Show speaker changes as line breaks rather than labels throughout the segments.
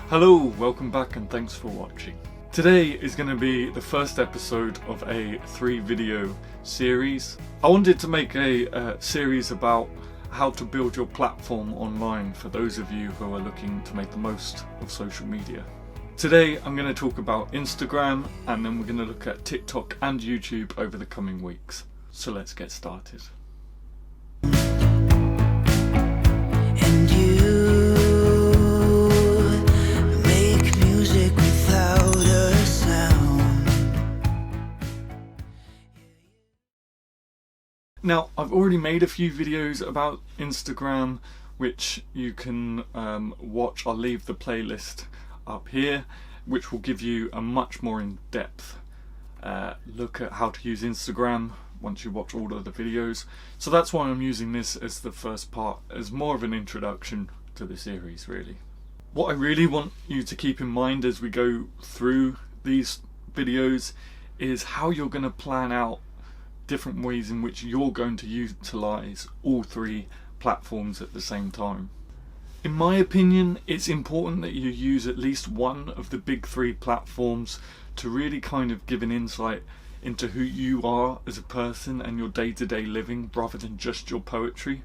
Hello, welcome back and thanks for watching. Today is going to be the first episode of a 3-video series. I wanted to make a series about how to build your platform online for those of you who are looking to make the most of social media. Today I'm going to talk about Instagram, and then we're going to look at TikTok and YouTube over the coming weeks. So let's get started.
And you make music without a sound.
Now, I've already made a few videos about Instagram which you can watch. I'll leave the playlist up here, which will give you a much more in-depth look at how to use Instagram once you watch all of the videos. So that's why I'm using this as the first part, as more of an introduction to the series really. What I really want you to keep in mind as we go through these videos is how you're going to plan out different ways in which you're going to utilize all 3 platforms at the same time. In my opinion, it's important that you use at least one of the big 3 platforms to really kind of give an insight into who you are as a person and your day-to-day living, rather than just your poetry.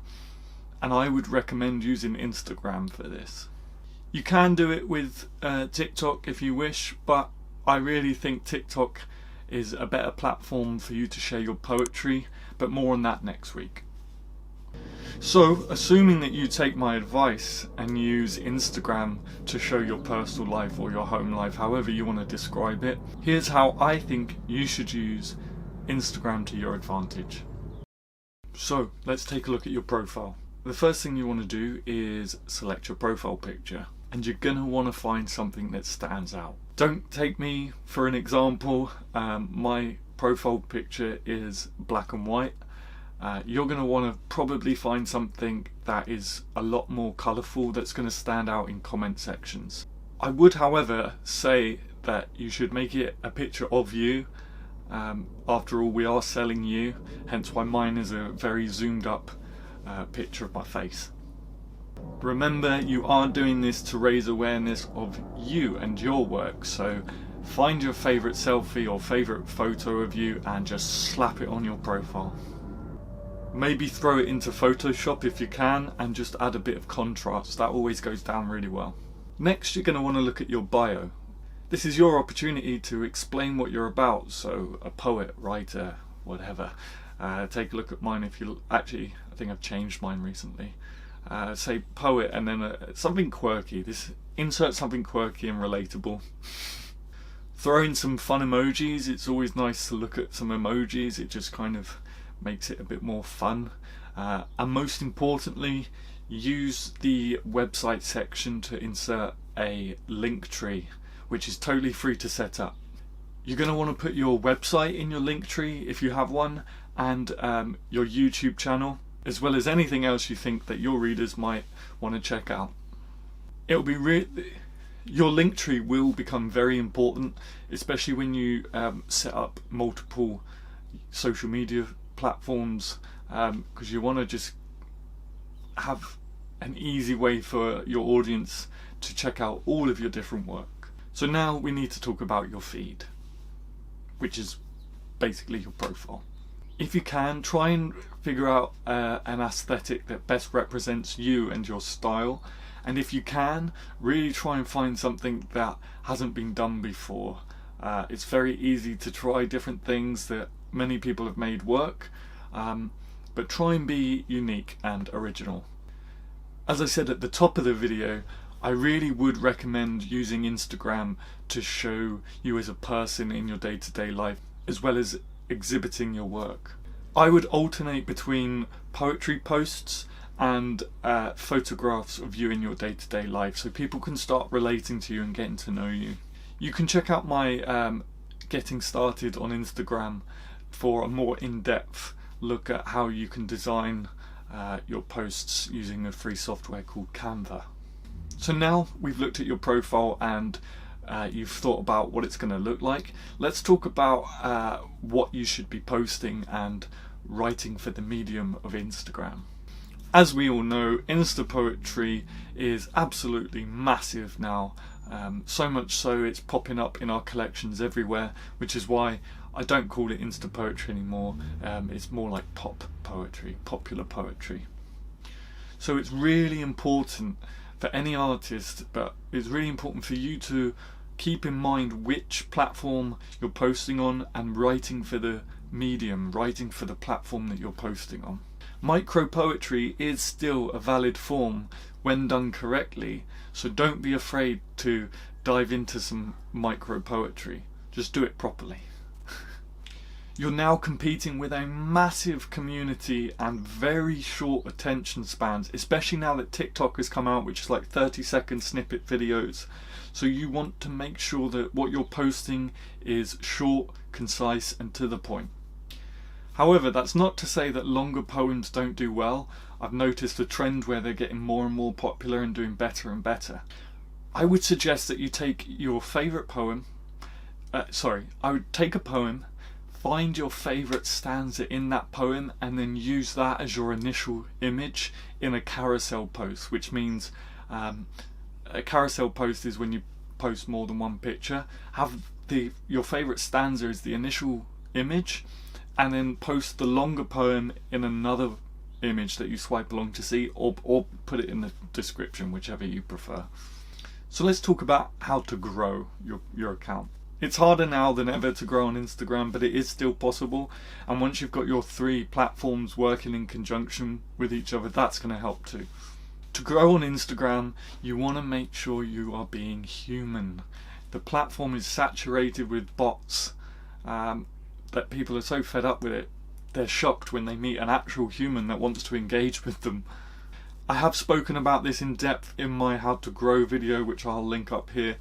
And I would recommend using Instagram for this. You can do it with TikTok if you wish, but I really think TikTok is a better platform for you to share your poetry, but more on that next week. So, assuming that you take my advice and use Instagram to show your personal life or your home life, however you want to describe it, here's how I think you should use Instagram to your advantage. So, let's take a look at your profile. The first thing you want to do is select your profile picture, and you're going to want to find something that stands out. Don't take me for an example. My profile picture is black and white. You're going to want to probably find something that is a lot more colourful, that's going to stand out in comment sections. I would, however, say that you should make it a picture of you. After all, we are selling you, hence why mine is a very zoomed up picture of my face. Remember, you are doing this to raise awareness of you and your work, so find your favourite selfie or favourite photo of you and just slap it on your profile. Maybe throw it into Photoshop if you can, and just add a bit of contrast. That always goes down really well. Next, you're going to want to look at your bio. This is your opportunity to explain what you're about, so a poet, writer, whatever. Take a look at mine if you... Actually, I think I've changed mine recently. Say poet and then something quirky. Insert something quirky and relatable. Throw in some fun emojis. It's always nice to look at some emojis. It just kind of makes it a bit more fun. And most importantly, use the website section to insert a link tree, which is totally free to set up. You're going to want to put your website in your link tree if you have one, and your YouTube channel, as well as anything else you think that your readers might want to check out. It'll be your link tree will become very important, especially when you set up multiple social media platforms, because you want to just have an easy way for your audience to check out all of your different work. So now we need to talk about your feed, which is basically your profile. If you can, try and figure out an aesthetic that best represents you and your style, and if you can, really try and find something that hasn't been done before. It's very easy to try different things that many people have made work, but try and be unique and original. As I said at the top of the video, I really would recommend using Instagram to show you as a person in your day-to-day life, as well as exhibiting your work. I would alternate between poetry posts and photographs of you in your day-to-day life, so people can start relating to you and getting to know you. You can check out my getting started on Instagram for a more in-depth look at how you can design your posts using a free software called Canva. So now we've looked at your profile and you've thought about what it's going to look like. Let's talk about what you should be posting and writing for the medium of Instagram. As we all know, Insta poetry is absolutely massive now. So much so it's popping up in our collections everywhere, which is why I don't call it Insta poetry anymore. It's more like pop poetry, popular poetry. So it's really important for any artist, but it's really important for you to keep in mind which platform you're posting on and writing for the medium, writing for the platform that you're posting on. Micro poetry is still a valid form when done correctly, so don't be afraid to dive into some micro poetry. Just do it properly. You're now competing with a massive community and very short attention spans, especially now that TikTok has come out, which is like 30-second snippet videos. So you want to make sure that what you're posting is short, concise and to the point. However, that's not to say that longer poems don't do well. I've noticed a trend where they're getting more and more popular and doing better and better. I would suggest that you take your favourite poem, I would take a poem, find your favourite stanza in that poem and then use that as your initial image in a carousel post, which means a carousel post is when you post more than one picture. Have your favourite stanza as the initial image, and then post the longer poem in another image that you swipe along to see, or put it in the description, whichever you prefer. So let's talk about how to grow your account. It's harder now than ever to grow on Instagram, but it is still possible, and once you've got your 3 platforms working in conjunction with each other, that's going to help too. To grow on Instagram, you want to make sure you are being human. The platform is saturated with bots, that people are so fed up with it, they're shocked when they meet an actual human that wants to engage with them. I have spoken about this in depth in my How to Grow video, which I'll link up here,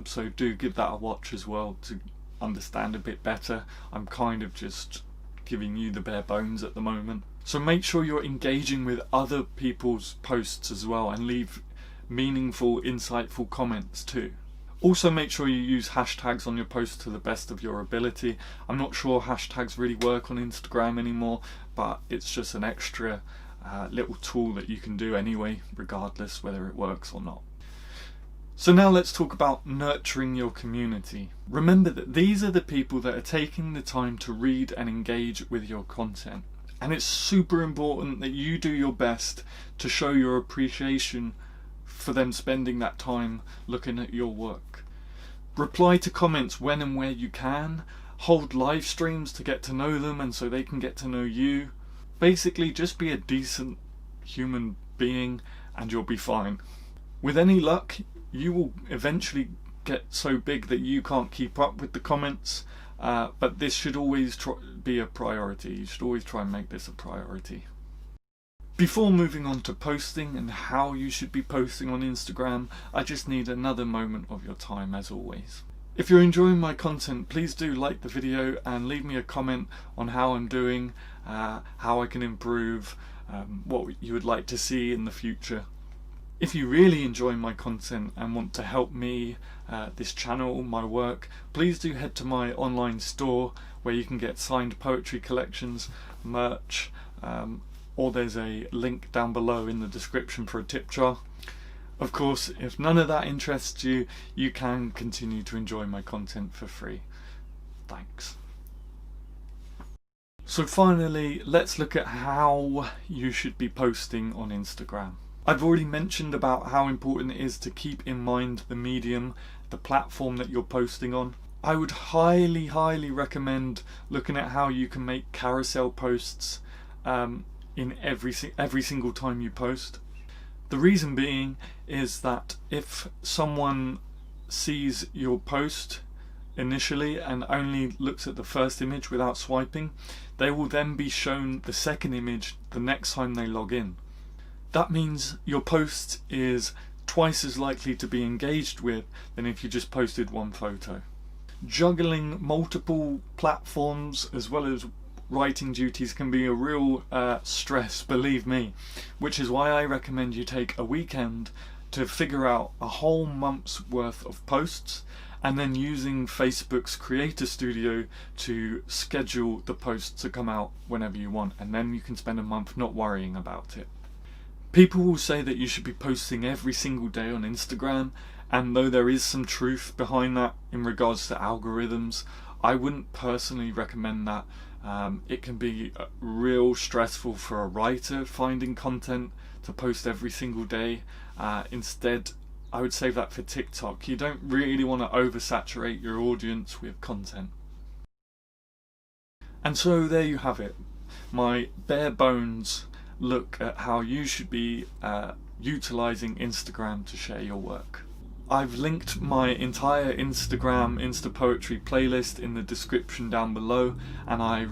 so do give that a watch as well to understand a bit better. I'm kind of just giving you the bare bones at the moment. So make sure you're engaging with other people's posts as well and leave meaningful, insightful comments too. Also make sure you use hashtags on your posts to the best of your ability. I'm not sure hashtags really work on Instagram anymore, but it's just an extra little tool that you can do anyway, regardless whether it works or not. So now let's talk about nurturing your community. Remember that these are the people that are taking the time to read and engage with your content. And it's super important that you do your best to show your appreciation for them spending that time looking at your work. Reply to comments when and where you can. Hold live streams to get to know them and so they can get to know you. Basically, just be a decent human being and you'll be fine. With any luck, you will eventually get so big that you can't keep up with the comments, but this should always be a priority. You should always try and make this a priority. Before moving on to posting and how you should be posting on Instagram, I just need another moment of your time as always. If you're enjoying my content, please do like the video and leave me a comment on how I'm doing, how I can improve, what you would like to see in the future. If you really enjoy my content and want to help me, this channel, my work, please do head to my online store where you can get signed poetry collections, merch, or there's a link down below in the description for a tip jar. Of course, if none of that interests you, you can continue to enjoy my content for free. Thanks. So finally, let's look at how you should be posting on Instagram. I've already mentioned about how important it is to keep in mind the medium, the platform that you're posting on. I would highly recommend looking at how you can make carousel posts in every single time you post. The reason being is that if someone sees your post initially and only looks at the first image without swiping, they will then be shown the second image the next time they log in. That means your post is twice as likely to be engaged with than if you just posted one photo. Juggling multiple platforms as well as writing duties can be a real stress, believe me, which is why I recommend you take a weekend to figure out a whole month's worth of posts and then using Facebook's Creator Studio to schedule the posts to come out whenever you want, and then you can spend a month not worrying about it. People will say that you should be posting every single day on Instagram, and though there is some truth behind that in regards to algorithms, I wouldn't personally recommend that. It can be real stressful for a writer finding content to post every single day. Instead, I would save that for TikTok. You don't really want to oversaturate your audience with content. And so there you have it, my bare bones look at how you should be utilising Instagram to share your work. I've linked my entire Instagram Insta Poetry playlist in the description down below, and I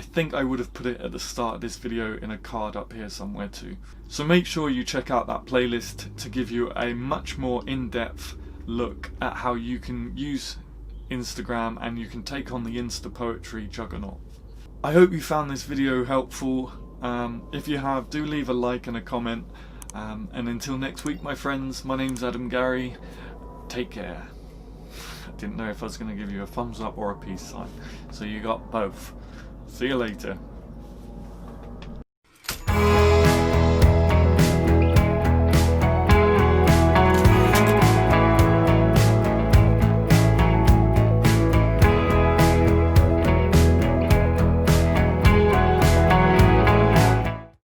think I would have put it at the start of this video in a card up here somewhere too. So make sure you check out that playlist to give you a much more in-depth look at how you can use Instagram and you can take on the Insta Poetry juggernaut. I hope you found this video helpful. If you have, do leave a like and a comment. And until next week, my friends, my name's Adam Gary. Take care. I didn't know if I was going to give you a thumbs up or a peace sign, so you got both. See you later.